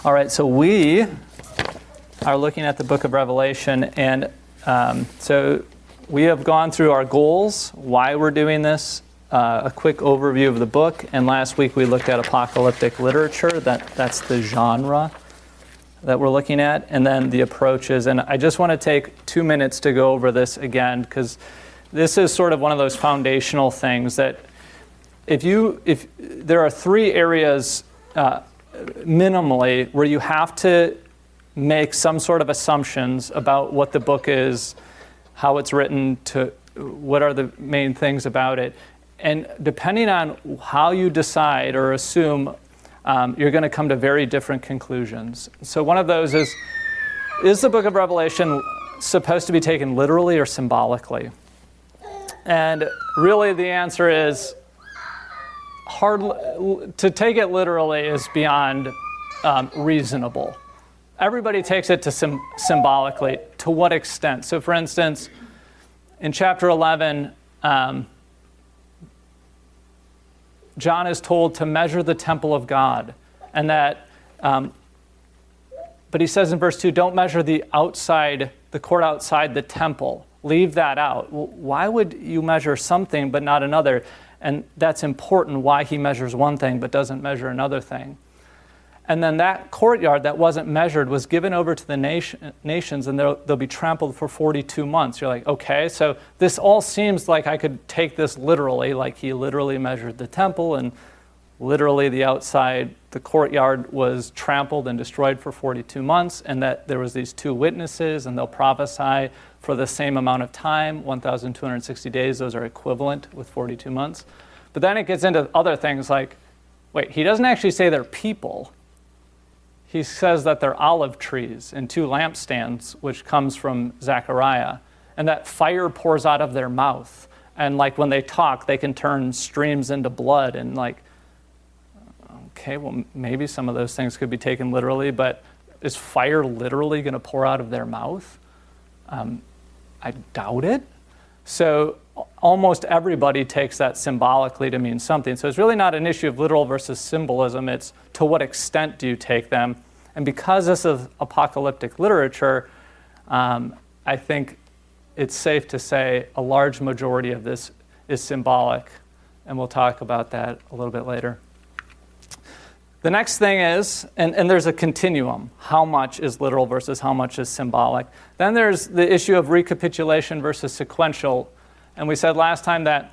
All right, so we are looking at the book of Revelation, and so we have gone through our goals, why we're doing this, a quick overview of the book, and last week we looked at apocalyptic literature, that's the genre that we're looking at, and then the approaches. And I just want to take 2 minutes to go over this again, because this is sort of one of those foundational things that if there are three areas minimally where you have to make some sort of assumptions about what the book is, how it's written, to what are the main things about it. And depending on how you decide or assume, you're going to come to very different conclusions. So one of those is the book of Revelation supposed to be taken literally or symbolically? And really the answer is to take it literally is beyond reasonable. Everybody takes it to symbolically. To what extent? So for instance, in chapter 11, John is told to measure the temple of God, and that, but he says in verse 2, don't measure the court outside the temple. Leave that out. Well, why would you measure something but not another? And that's important, why he measures one thing but doesn't measure another thing. And then that courtyard that wasn't measured was given over to the nations, and they'll be trampled for 42 months. You're like, okay, so this all seems like I could take this literally, like he literally measured the temple, and literally the courtyard was trampled and destroyed for 42 months, and that there was these two witnesses, and they'll prophesy for the same amount of time, 1,260 days. Those are equivalent with 42 months. But then it gets into other things like, wait, he doesn't actually say they're people. He says that they're olive trees and two lampstands, which comes from Zechariah, and that fire pours out of their mouth. And like when they talk, they can turn streams into blood. And like, okay, well, maybe some of those things could be taken literally, but is fire literally going to pour out of their mouth? I doubt it. So almost everybody takes that symbolically to mean something. So it's really not an issue of literal versus symbolism. It's to what extent do you take them? And because this is apocalyptic literature, I think it's safe to say a large majority of this is symbolic. And we'll talk about that a little bit later. The next thing is, and there's a continuum, how much is literal versus how much is symbolic. Then there's the issue of recapitulation versus sequential. And we said last time that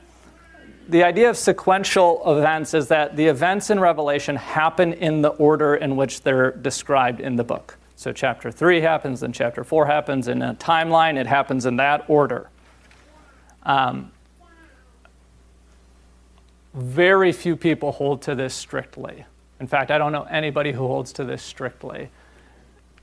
the idea of sequential events is that the events in Revelation happen in the order in which they're described in the book. So chapter 3 happens, then chapter 4 happens, in a timeline it happens in that order. Very few people hold to this strictly. In fact, I don't know anybody who holds to this strictly.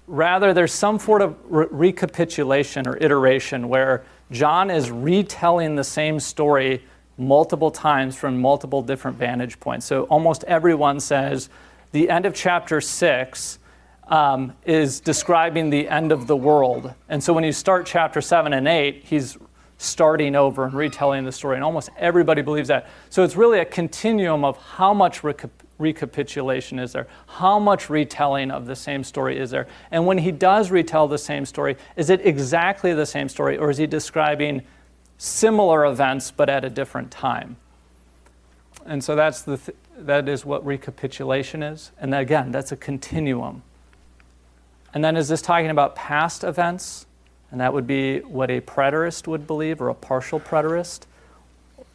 Rather, there's some sort of recapitulation or iteration where John is retelling the same story multiple times from multiple different vantage points. So almost everyone says the end of chapter 6 is describing the end of the world. And so when you start chapter 7 and 8, he's starting over and retelling the story. And almost everybody believes that. So it's really a continuum of how much recapitulation is there? How much retelling of the same story is there? And when he does retell the same story, is it exactly the same story, or is he describing similar events but at a different time? And so that is what recapitulation is. And again, that's a continuum. And then is this talking about past events? And that would be what a preterist would believe, or a partial preterist.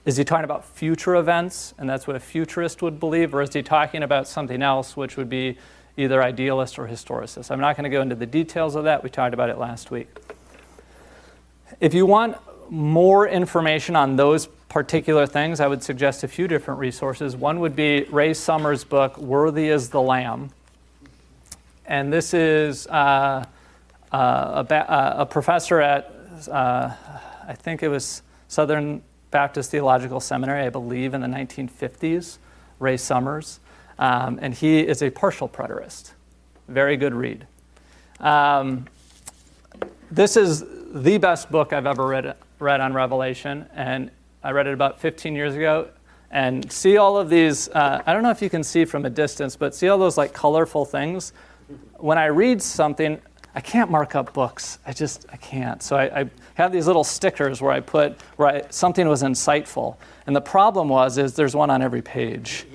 Is he talking about future events, and that's what a futurist would believe, or is he talking about something else, which would be either idealist or historicist? I'm not going to go into the details of that. We talked about it last week. If you want more information on those particular things, I would suggest a few different resources. One would be Ray Summers' book, Worthy is the Lamb. And this is a professor at, I think it was Southern Baptist Theological Seminary, I believe in the 1950s, Ray Summers. And he is a partial preterist. Very good read. This is the best book I've ever read on Revelation, and I read it about 15 years ago. And see all of these, I don't know if you can see from a distance, but see all those like colorful things? when I read something, I can't mark up books. I can't. So I have these little stickers where I put something was insightful. And the problem is there's one on every page.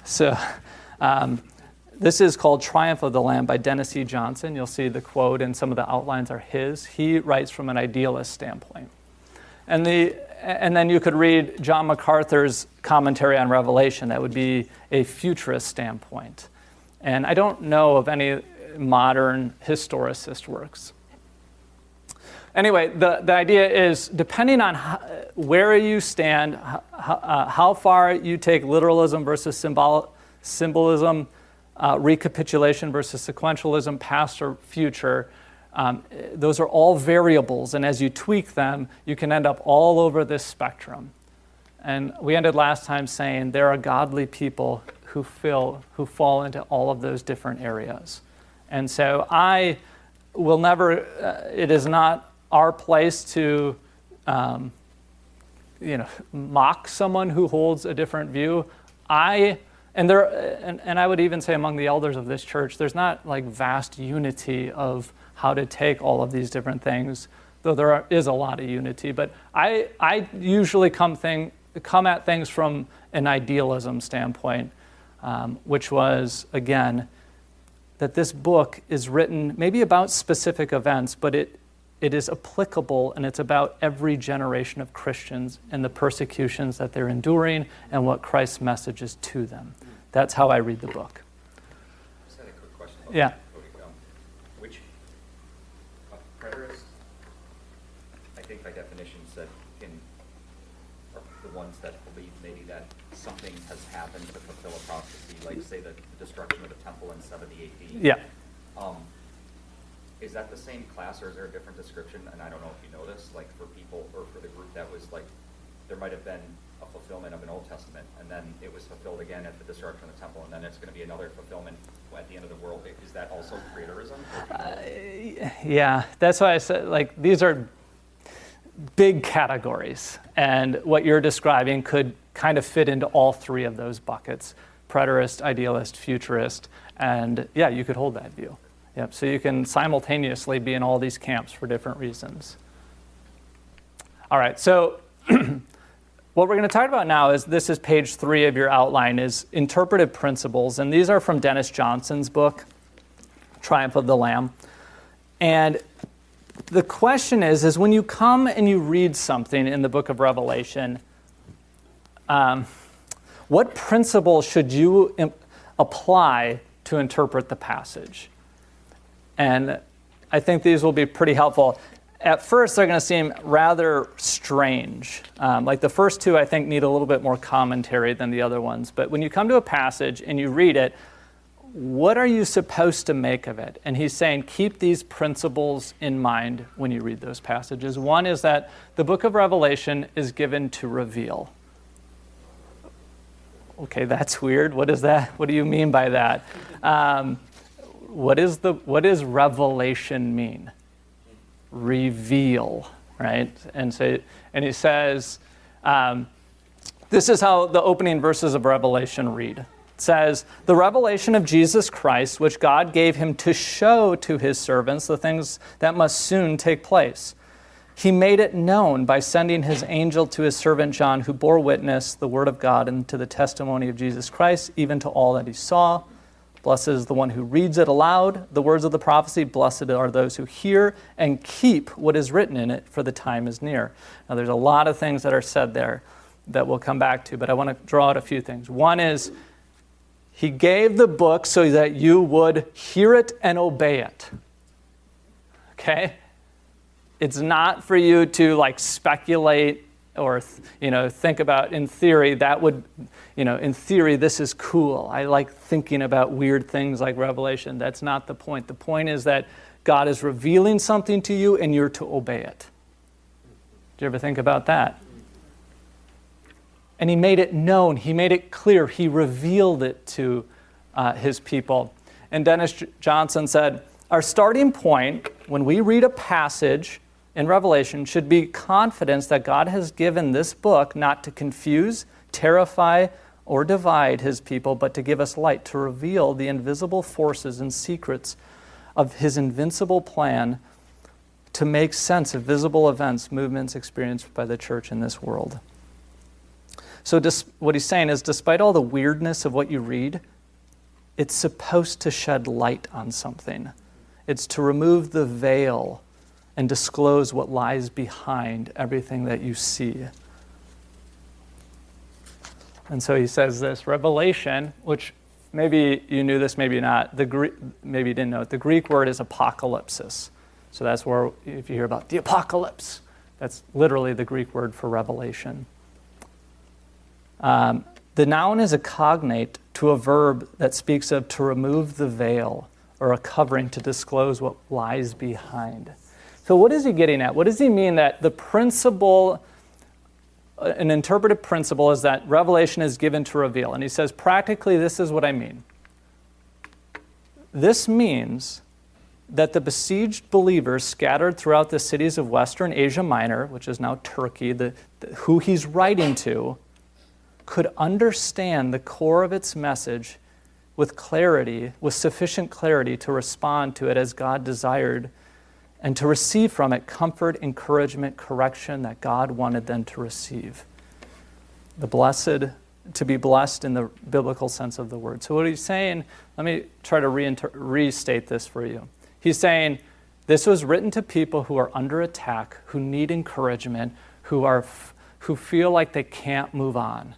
So this is called Triumph of the Lamb by Dennis E. Johnson. You'll see the quote and some of the outlines are his. He writes from an idealist standpoint. And then you could read John MacArthur's commentary on Revelation. That would be a futurist standpoint. And I don't know of any modern historicist works. Anyway, the idea is, depending on where you stand, how far you take literalism versus symbolism, recapitulation versus sequentialism, past or future, those are all variables, and as you tweak them, you can end up all over this spectrum. And we ended last time saying there are godly people who fall into all of those different areas. And so I will never, it is not our place to mock someone who holds a different view. And I would even say among the elders of this church, there's not like vast unity of how to take all of these different things, though there is a lot of unity. But I usually come at things from an idealism standpoint, which was, again, that this book is written maybe about specific events, but it is applicable, and it's about every generation of Christians and the persecutions that they're enduring and what Christ's message is to them. That's how I read the book. I just had a quick question. Yeah. Which preterists, I think by definition, are the ones that believe maybe that something has happened to fulfill a prophecy, like say the destruction of the temple in 70 AD. Yeah. Is that the same class, or is there a different description? And I don't know if you know this, like for people or for the group that was like, there might have been a fulfillment of an Old Testament, and then it was fulfilled again at the destruction of the temple, and then it's going to be another fulfillment at the end of the world. Is that also preterism? Yeah, that's why I said, like, these are big categories, and what you're describing could kind of fit into all three of those buckets: preterist, idealist, futurist, and yeah, you could hold that view. Yep. So you can simultaneously be in all these camps for different reasons. All right, so what we're going to talk about now this is page 3 of your outline, is interpretive principles, and these are from Dennis Johnson's book, Triumph of the Lamb. And the question is when you come and you read something in the book of Revelation, what principle should you apply to interpret the passage? And I think these will be pretty helpful. At first, they're going to seem rather strange. Like the first two, I think, need a little bit more commentary than the other ones. But when you come to a passage and you read it, what are you supposed to make of it? And he's saying, keep these principles in mind when you read those passages. One is that the book of Revelation is given to reveal. Okay, that's weird. What is that? What do you mean by that? What does revelation mean? Reveal, right? And he says, this is how the opening verses of Revelation read. It says, the revelation of Jesus Christ, which God gave him to show to his servants the things that must soon take place. He made it known by sending his angel to his servant John, who bore witness the word of God and to the testimony of Jesus Christ, even to all that he saw. Blessed is the one who reads it aloud, the words of the prophecy. Blessed are those who hear and keep what is written in it, for the time is near. Now, there's a lot of things that are said there that we'll come back to, but I want to draw out a few things. One is, he gave the book so that you would hear it and obey it. Okay? It's not for you to speculate or think about in theory. That would, in theory, this is cool. I like thinking about weird things like Revelation. That's not the point. The point is that God is revealing something to you and you're to obey it. Do you ever think about that? And he made it known. He made it clear. He revealed it to his people. And Dennis Johnson said, our starting point when we read a passage in Revelation should be confidence that God has given this book not to confuse, terrify, or divide his people, but to give us light, to reveal the invisible forces and secrets of his invincible plan, to make sense of visible events, movements experienced by the church in this world. So what he's saying is, despite all the weirdness of what you read, it's supposed to shed light on something. It's to remove the veil and disclose what lies behind everything that you see. And so he says this, Revelation, which maybe you knew this, maybe not, maybe you didn't know it. The Greek word is apocalypsis. So that's where, if you hear about the apocalypse, that's literally the Greek word for revelation. The noun is a cognate to a verb that speaks of to remove the veil or a covering to disclose what lies behind. So what is he getting at? What does he mean that the principle, an interpretive principle, is that revelation is given to reveal? And he says, practically, this is what I mean. This means that the besieged believers scattered throughout the cities of Western Asia Minor, which is now Turkey, who he's writing to, could understand the core of its message with clarity, with sufficient clarity to respond to it as God desired, and to receive from it comfort, encouragement, correction that God wanted them to receive. The blessed, to be blessed in the biblical sense of the word. So what he's saying, let me try to restate this for you. He's saying this was written to people who are under attack, who need encouragement, who feel like they can't move on.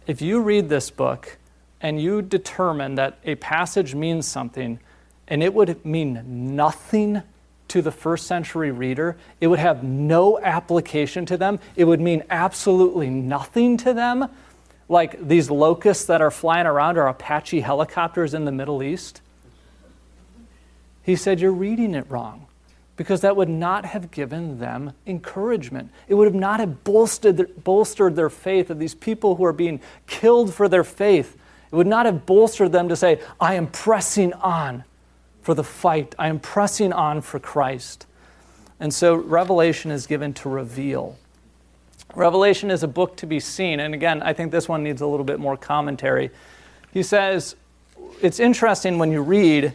If you read this book and you determine that a passage means something and it would mean nothing to the first century reader, it would have no application to them, it would mean absolutely nothing to them, like these locusts that are flying around are Apache helicopters in the Middle East, he said, you're reading it wrong, because that would not have given them encouragement. It would not have bolstered their faith of these people who are being killed for their faith. It would not have bolstered them to say, I am pressing on for the fight. I am pressing on for Christ. And so Revelation is given to reveal. Revelation is a book to be seen. And again, I think this one needs a little bit more commentary. He says, it's interesting when you read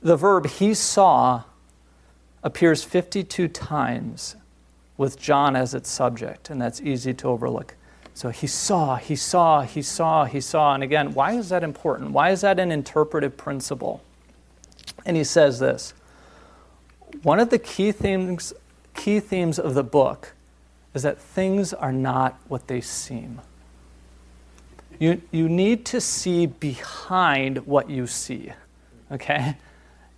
the verb he saw appears 52 times with John as its subject, and that's easy to overlook. So he saw. And again, why is that important? Why is that an interpretive principle? And he says this, one of the key themes of the book is that things are not what they seem. You need to see behind what you see, okay?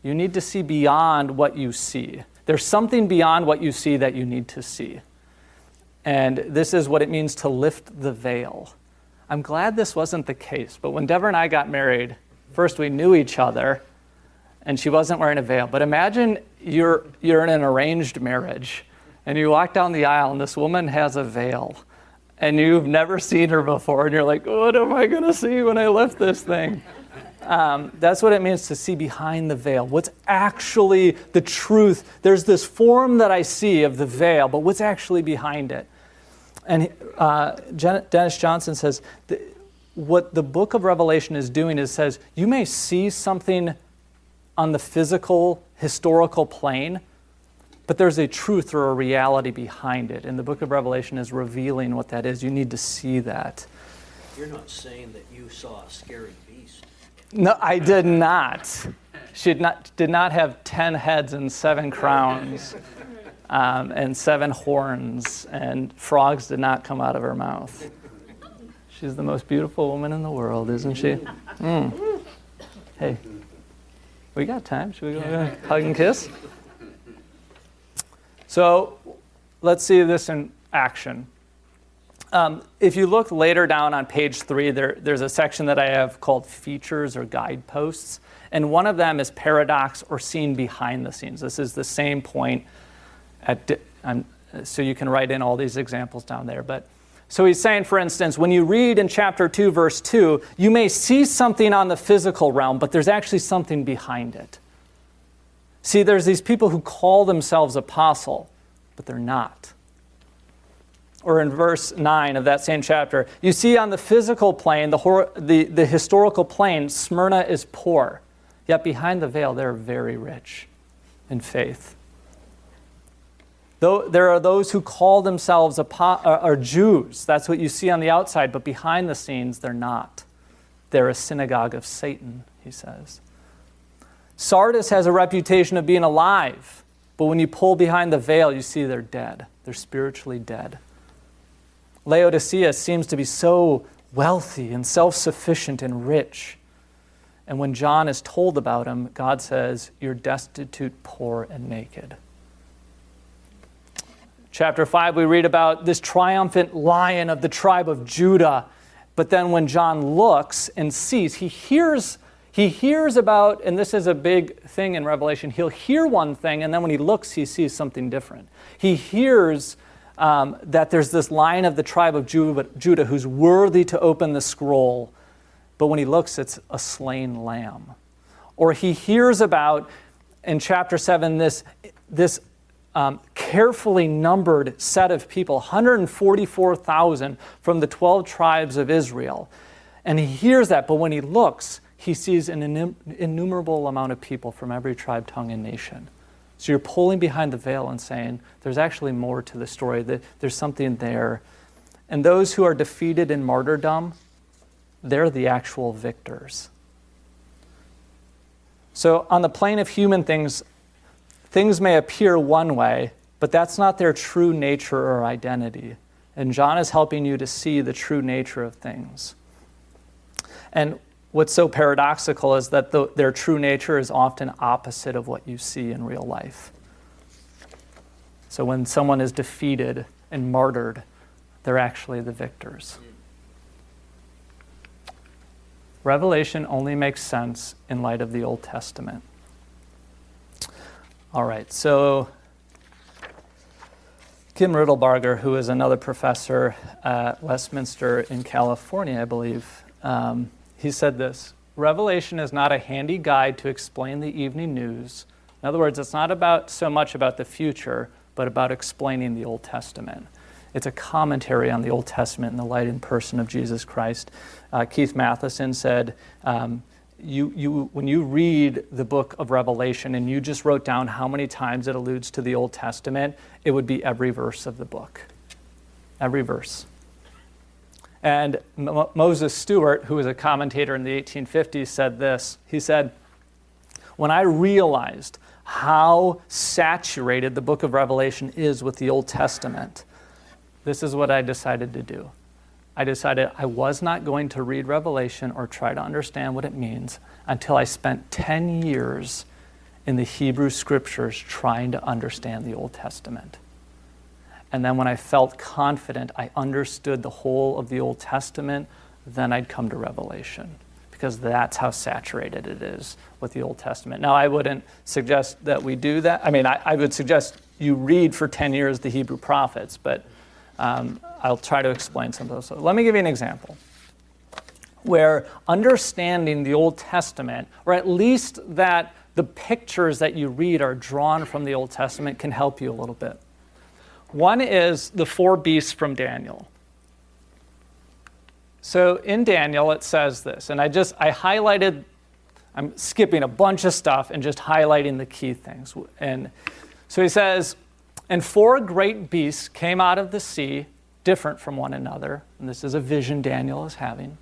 You need to see beyond what you see. There's something beyond what you see that you need to see. And this is what it means to lift the veil. I'm glad this wasn't the case, but when Deborah and I got married, first we knew each other, and she wasn't wearing a veil. But imagine you're in an arranged marriage, and you walk down the aisle, and this woman has a veil, and you've never seen her before, and you're like, what am I going to see when I lift this thing? That's what it means to see behind the veil. What's actually the truth? There's this form that I see of the veil, but what's actually behind it? And Dennis Johnson says, what the book of Revelation is doing is says, you may see something on the physical, historical plane, but there's a truth or a reality behind it. And the book of Revelation is revealing what that is. You need to see that. You're not saying that you saw a scary beast. No, I did not. She did not have 10 heads and 7 crowns and 7 horns, and frogs did not come out of her mouth. She's the most beautiful woman in the world, isn't she? Hey, we got time. Should we go hug and kiss? So let's see this in action. If you look later down on page 3, there's a section that I have called features or guideposts, and one of them is paradox or seen behind the scenes. This is the same point. So you can write in all these examples down there. But so he's saying, for instance, when you read in chapter 2, verse 2, you may see something on the physical realm, but there's actually something behind it. See, there's these people who call themselves apostle, but they're not. or in verse 9 of that same chapter, you see on the physical plane, the historical plane, Smyrna is poor. Yet behind the veil, they're very rich in faith. Though there are those who call themselves are Jews. That's what you see on the outside, but behind the scenes, they're not. They're a synagogue of Satan, he says. Sardis has a reputation of being alive, but when you pull behind the veil, you see they're dead. They're spiritually dead. Laodicea seems to be so wealthy and self-sufficient and rich. And when John is told about him, God says, you're destitute, poor, and naked. Chapter 5, we read about this triumphant lion of the tribe of Judah. But then when John looks and sees, he hears about, and this is a big thing in Revelation, he'll hear one thing, and then when he looks, he sees something different. He hears that there's this lion of the tribe of Judah who's worthy to open the scroll. But when he looks, it's a slain lamb. Or he hears about, in chapter 7, this carefully numbered set of people, 144,000 from the 12 tribes of Israel. And he hears that, but when he looks, he sees an innumerable amount of people from every tribe, tongue, and nation. So you're pulling behind the veil and saying, there's actually more to the story, that there's something there. And those who are defeated in martyrdom, they're the actual victors. So on the plane of human things, things may appear one way, but that's not their true nature or identity. And John is helping you to see the true nature of things. And what's so paradoxical is that their true nature is often opposite of what you see in real life. So when someone is defeated and martyred, they're actually the victors. Revelation only makes sense in light of the Old Testament. All right, so Kim Riddlebarger, who is another professor at Westminster in California, I believe, he said this: Revelation is not a handy guide to explain the evening news. In other words, it's not so much about the future, but about explaining the Old Testament. It's a commentary on the Old Testament in the light and person of Jesus Christ. Keith Matheson said, when you read the book of Revelation and you just wrote down how many times it alludes to the Old Testament, it would be every verse of the book. Every verse. And Moses Stewart, who was a commentator in the 1850s, said this. He said, when I realized how saturated the book of Revelation is with the Old Testament, this is what I decided to do. I decided I was not going to read Revelation or try to understand what it means until I spent 10 years in the Hebrew Scriptures trying to understand the Old Testament. And then when I felt confident I understood the whole of the Old Testament, then I'd come to Revelation, because that's how saturated it is with the Old Testament. Now, I wouldn't suggest that we do that. I mean, I would suggest you read for 10 years the Hebrew prophets, but I'll try to explain some of those. So let me give you an example where understanding the Old Testament, or at least that the pictures that you read are drawn from the Old Testament, can help you a little bit. One is the 4 beasts from Daniel. So in Daniel, it says this, and I'm skipping a bunch of stuff and just highlighting the key things. And so he says, and 4 great beasts came out of the sea, different from one another. And this is a vision Daniel is having.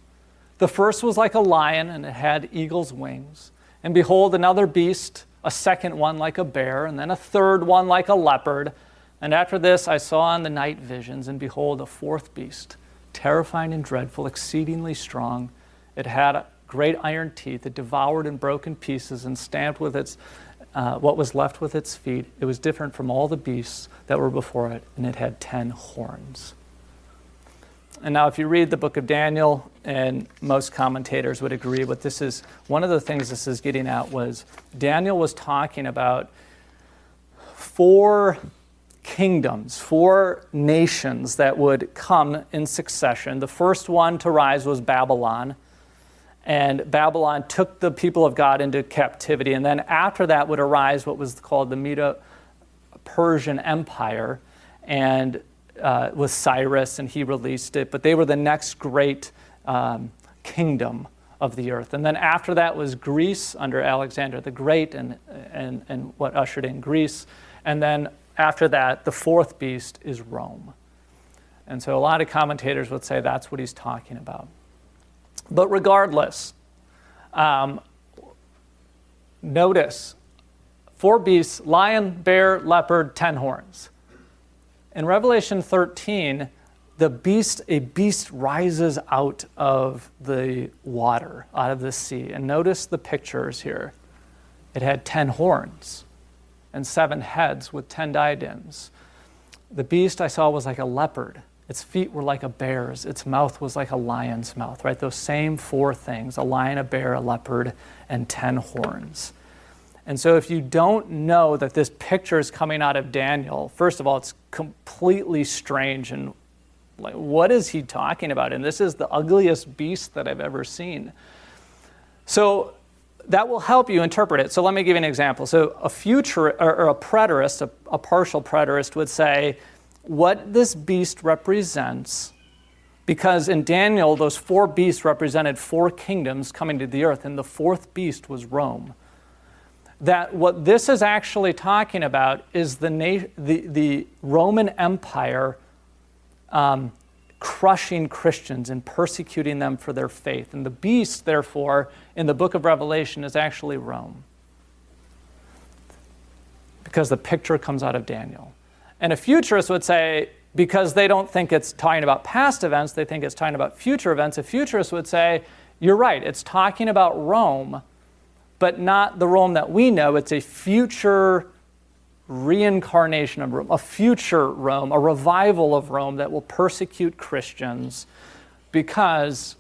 The first was like a lion, and it had eagle's wings. And behold, another beast, a second one like a bear, and then a third one like a leopard. And after this I saw in the night visions, and behold, a 4th beast, terrifying and dreadful, exceedingly strong. It had great iron teeth. It devoured and broke in pieces and stamped with its what was left with its feet. It was different from all the beasts that were before it, and it had 10 horns. And now if you read the book of Daniel, and most commentators would agree, but this is one of the things this is getting at, was Daniel was talking about 4 kingdoms, 4 nations that would come in succession. The first one to rise was Babylon. And Babylon took the people of God into captivity. And then after that would arise what was called the Medo-Persian Empire. And with Cyrus, and he released it, but they were the next great kingdom of the earth. And then after that was Greece under Alexander the Great and what ushered in Greece. And then after that, the fourth beast is Rome. And so a lot of commentators would say that's what he's talking about. But regardless, notice 4 beasts: lion, bear, leopard, 10 horns. In Revelation 13, a beast rises out of the water, out of the sea. And notice the pictures here. It had 10 horns and 7 heads with 10 diadems. The beast I saw was like a leopard. Its feet were like a bear's. Its mouth was like a lion's mouth, right? Those same 4 things: a lion, a bear, a leopard, and 10 horns. And so if you don't know that this picture is coming out of Daniel, first of all, it's completely strange. And like, what is he talking about? And this is the ugliest beast that I've ever seen. So that will help you interpret it. So let me give you an example. So a future or a preterist, a partial preterist would say what this beast represents, because in Daniel, those 4 beasts represented 4 kingdoms coming to the earth, and the 4th beast was Rome. That what this is actually talking about is the Roman Empire crushing Christians and persecuting them for their faith. And the beast, therefore, in the book of Revelation is actually Rome, because the picture comes out of Daniel. And a futurist would say, because they don't think it's talking about past events, they think it's talking about future events. A futurist would say, you're right, it's talking about Rome, but not the Rome that we know. It's a future reincarnation of Rome, a future Rome, a revival of Rome that will persecute Christians, because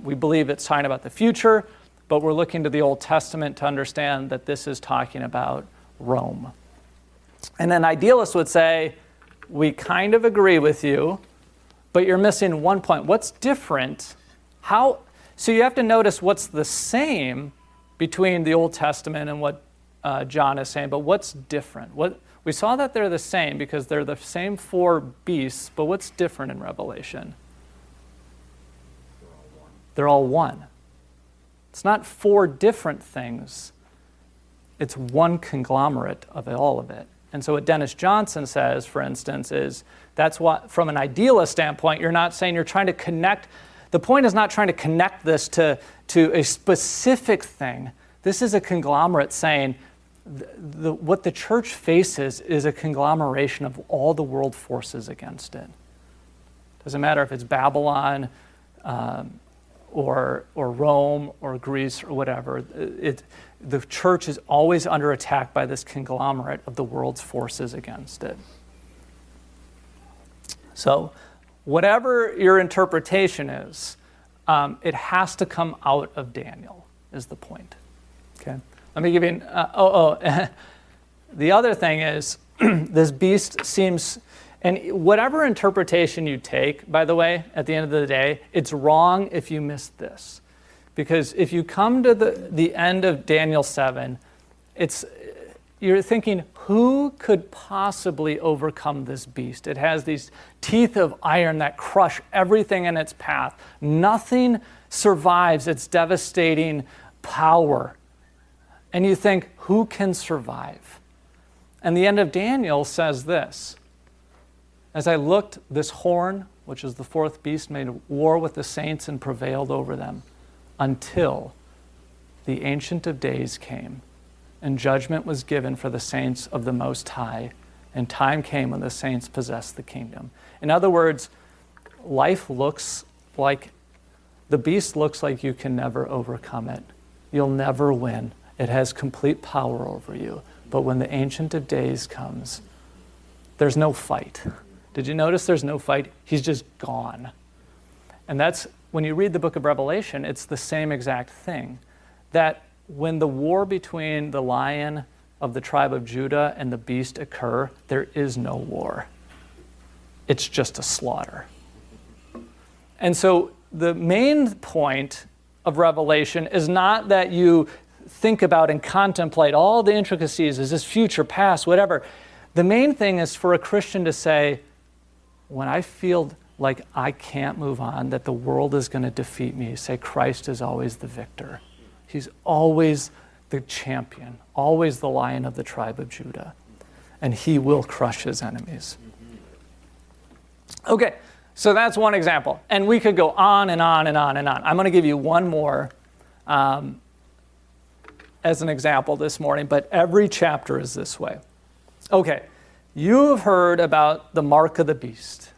we believe it's talking about the future, but we're looking to the Old Testament to understand that this is talking about Rome. And an idealist would say, we kind of agree with you, but you're missing one point. What's different? So you have to notice what's the same between the Old Testament and what John is saying, but what's different? We saw that they're the same because they're the same 4 beasts, but what's different in Revelation? They're all one. It's not 4 different things. It's one conglomerate of all of it. And so what Dennis Johnson says, for instance, is that's what, from an idealist standpoint, you're not saying you're trying to connect. The point is not trying to connect this to a specific thing. This is a conglomerate saying what the church faces is a conglomeration of all the world forces against it. Doesn't matter if it's Babylon or Rome or Greece or whatever. The church is always under attack by this conglomerate of the world's forces against it. So whatever your interpretation is, it has to come out of Daniel, is the point. Okay? Let me give you the other thing is, this beast seems, and whatever interpretation you take, by the way, at the end of the day, it's wrong if you miss this. Because if you come to the end of Daniel 7, you're thinking, who could possibly overcome this beast? It has these teeth of iron that crush everything in its path. Nothing survives its devastating power. And you think, who can survive? And the end of Daniel says this: as I looked, this horn, which is the 4th beast, made war with the saints and prevailed over them, until the Ancient of Days came, and judgment was given for the saints of the Most High, and time came when the saints possessed the kingdom. In other words, life looks like, the beast looks like you can never overcome it. You'll never win. It has complete power over you. But when the Ancient of Days comes, there's no fight. Did you notice there's no fight? He's just gone. And that's, when you read the book of Revelation, it's the same exact thing. That when the war between the lion of the tribe of Judah and the beast occur, there is no war. It's just a slaughter. And so the main point of Revelation is not that you think about and contemplate all the intricacies, is this future, past, whatever. The main thing is for a Christian to say, when I feel like I can't move on, that the world is going to defeat me, say Christ is always the victor. He's always the champion, always the Lion of the tribe of Judah. And he will crush his enemies. Okay, so that's one example. And we could go on and on and on and on. I'm going to give you one more as an example this morning, but every chapter is this way. Okay, you have heard about the mark of the beast,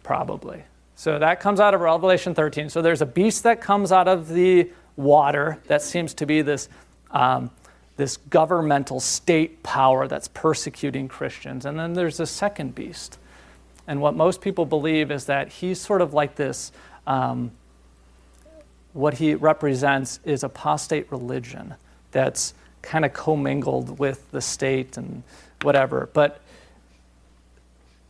probably. So that comes out of Revelation 13. So there's a beast that comes out of the water that seems to be this governmental state power that's persecuting Christians. And then there's a second beast. And what most people believe is that he's sort of like this, what he represents is apostate religion that's kind of commingled with the state and whatever. But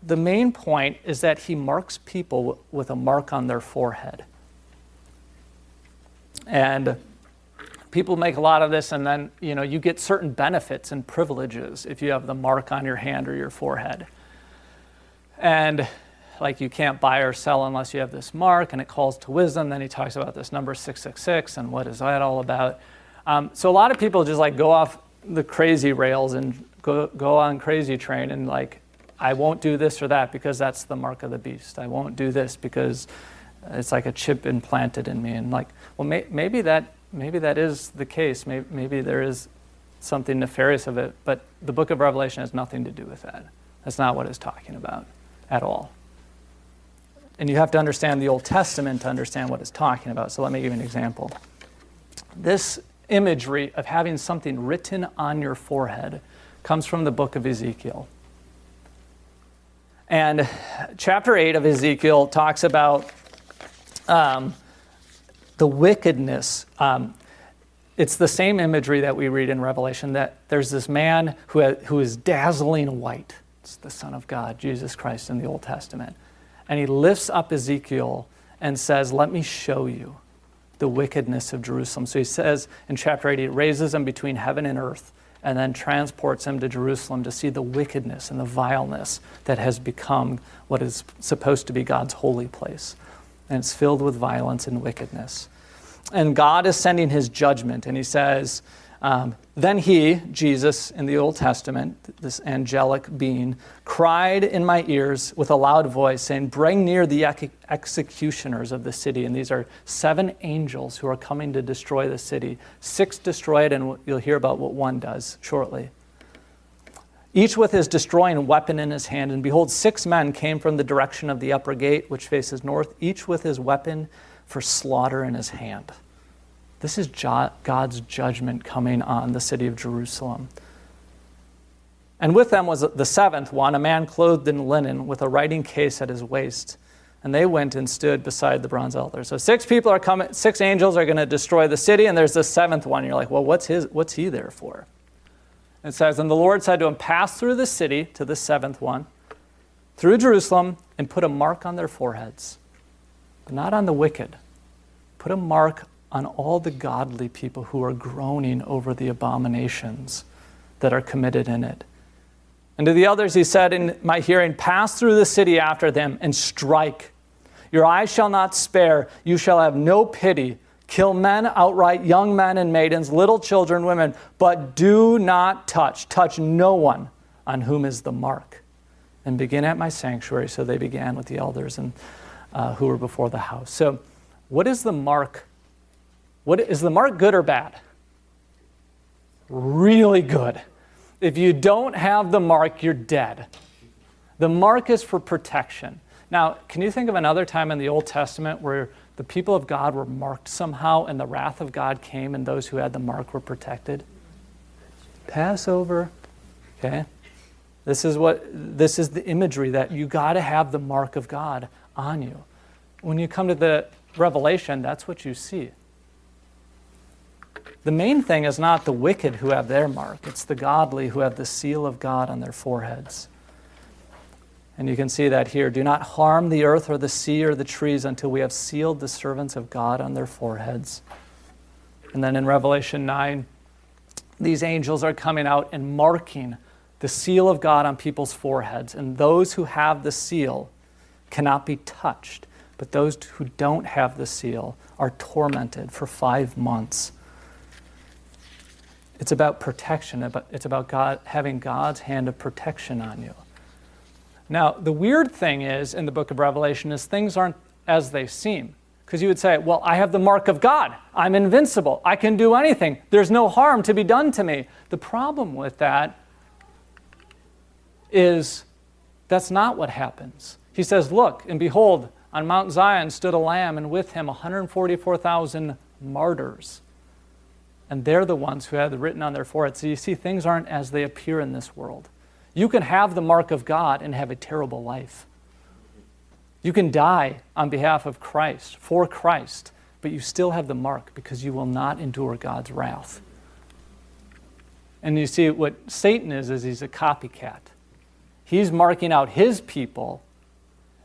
the main point is that he marks people with a mark on their forehead. And people make a lot of this, and then you get certain benefits and privileges if you have the mark on your hand or your forehead. And like you can't buy or sell unless you have this mark, and it calls to wisdom. Then he talks about this number 666 and what is that all about. So a lot of people just like go off the crazy rails and go on crazy train and like, I won't do this or that because that's the mark of the beast. I won't do this because it's like a chip implanted in me. And like, well, maybe that is the case. Maybe there is something nefarious of it, but the book of Revelation has nothing to do with that. That's not what it's talking about at all. And you have to understand the Old Testament to understand what it's talking about. So let me give you an example. This imagery of having something written on your forehead comes from the book of Ezekiel. And chapter 8 of Ezekiel talks about the wickedness. It's the same imagery that we read in Revelation, that there's this man who is dazzling white. It's the Son of God, Jesus Christ in the Old Testament. And he lifts up Ezekiel and says, let me show you the wickedness of Jerusalem. So he says in chapter 8, he raises him between heaven and earth and then transports him to Jerusalem to see the wickedness and the vileness that has become what is supposed to be God's holy place. And it's filled with violence and wickedness. And God is sending his judgment. And he says, then he, Jesus in the Old Testament, this angelic being, cried in my ears with a loud voice, saying, bring near the executioners of the city. And these are 7 angels who are coming to destroy the city. 6 destroy it, and you'll hear about what one does shortly. Each with his destroying weapon in his hand. And behold, 6 men came from the direction of the upper gate, which faces north, each with his weapon for slaughter in his hand. This is God's judgment coming on the city of Jerusalem. And with them was the 7th one, a man clothed in linen with a writing case at his waist. And they went and stood beside the bronze altar. So 6 people are coming, 6 angels are going to destroy the city, and there's the 7th one. You're like, well, what's he there for? It says, and the Lord said to him, pass through the city to the 7th one, through Jerusalem, and put a mark on their foreheads, but not on the wicked. Put a mark on all the godly people who are groaning over the abominations that are committed in it. And to the others he said in my hearing, pass through the city after them and strike. Your eyes shall not spare, you shall have no pity. Kill men outright, young men and maidens, little children, women, but do not touch no one on whom is the mark. And begin at my sanctuary. So they began with the elders and who were before the house. So what is the mark? Is the mark good or bad? Really good. If you don't have the mark, you're dead. The mark is for protection. Now, can you think of another time in the Old Testament where the people of God were marked somehow and the wrath of God came and those who had the mark were protected? Passover. Okay? This is the imagery that you got to have the mark of God on you. When you come to the Revelation, that's what you see. The main thing is not the wicked who have their mark. It's the godly who have the seal of God on their foreheads. And you can see that here. Do not harm the earth or the sea or the trees until we have sealed the servants of God on their foreheads. And then in Revelation 9, these angels are coming out and marking the seal of God on people's foreheads, and those who have the seal cannot be touched, but those who don't have the seal are tormented for 5 months. It's about protection. It's about God having God's hand of protection on you. Now, the weird thing is, in the book of Revelation, is things aren't as they seem. Because you would say, well, I have the mark of God. I'm invincible. I can do anything. There's no harm to be done to me. The problem with that is that's not what happens. He says, look, and behold, on Mount Zion stood a lamb, and with him 144,000 martyrs. And they're the ones who had it written on their forehead. So you see, things aren't as they appear in this world. You can have the mark of God and have a terrible life. You can die on behalf of Christ, for Christ, but you still have the mark because you will not endure God's wrath. And you see, what Satan is he's a copycat. He's marking out his people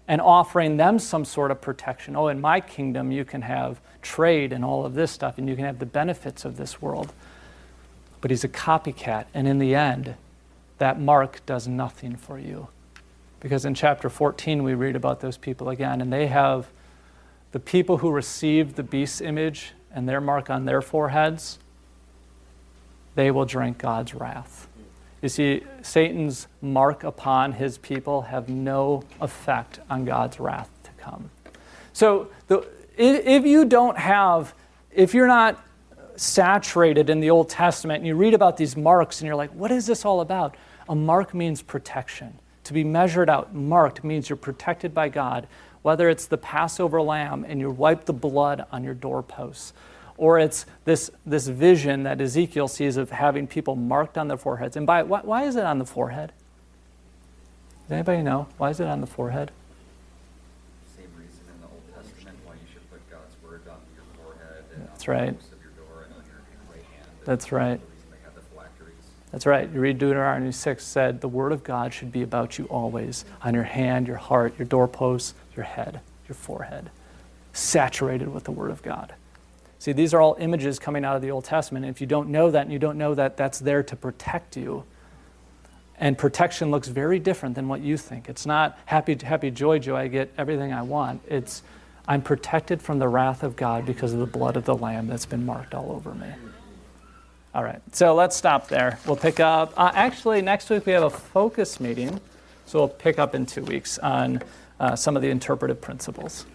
and offering them some sort of protection. Oh, in my kingdom, you can have trade and all of this stuff, and you can have the benefits of this world. But he's a copycat, and in the end, that mark does nothing for you. Because in chapter 14, we read about those people again, and they have the people who received the beast's image and their mark on their foreheads, they will drink God's wrath. You see, Satan's mark upon his people have no effect on God's wrath to come. So if you're not saturated in the Old Testament and you read about these marks and you're like, what is this all about? A mark means protection. To be measured out, marked, means you're protected by God, whether it's the Passover lamb and you wipe the blood on your doorposts, or it's this vision that Ezekiel sees of having people marked on their foreheads. And why is it on the forehead? Does anybody know? Why is it on the forehead? Same reason in the Old Testament why you should put God's word on your forehead and That's on right. the post of your door and on your right hand. That's right. The reason they have the phylacteries. That's right. You read Deuteronomy 6 said, the word of God should be about you always, on your hand, your heart, your doorposts, your head, your forehead, saturated with the word of God. See, these are all images coming out of the Old Testament. And if you don't know that, and you don't know that that's there to protect you, and protection looks very different than what you think. It's not happy, joy, I get everything I want. It's I'm protected from the wrath of God because of the blood of the Lamb that's been marked all over me. All right, so let's stop there. We'll pick up, actually next week we have a focus meeting, so we'll pick up in 2 weeks on some of the interpretive principles.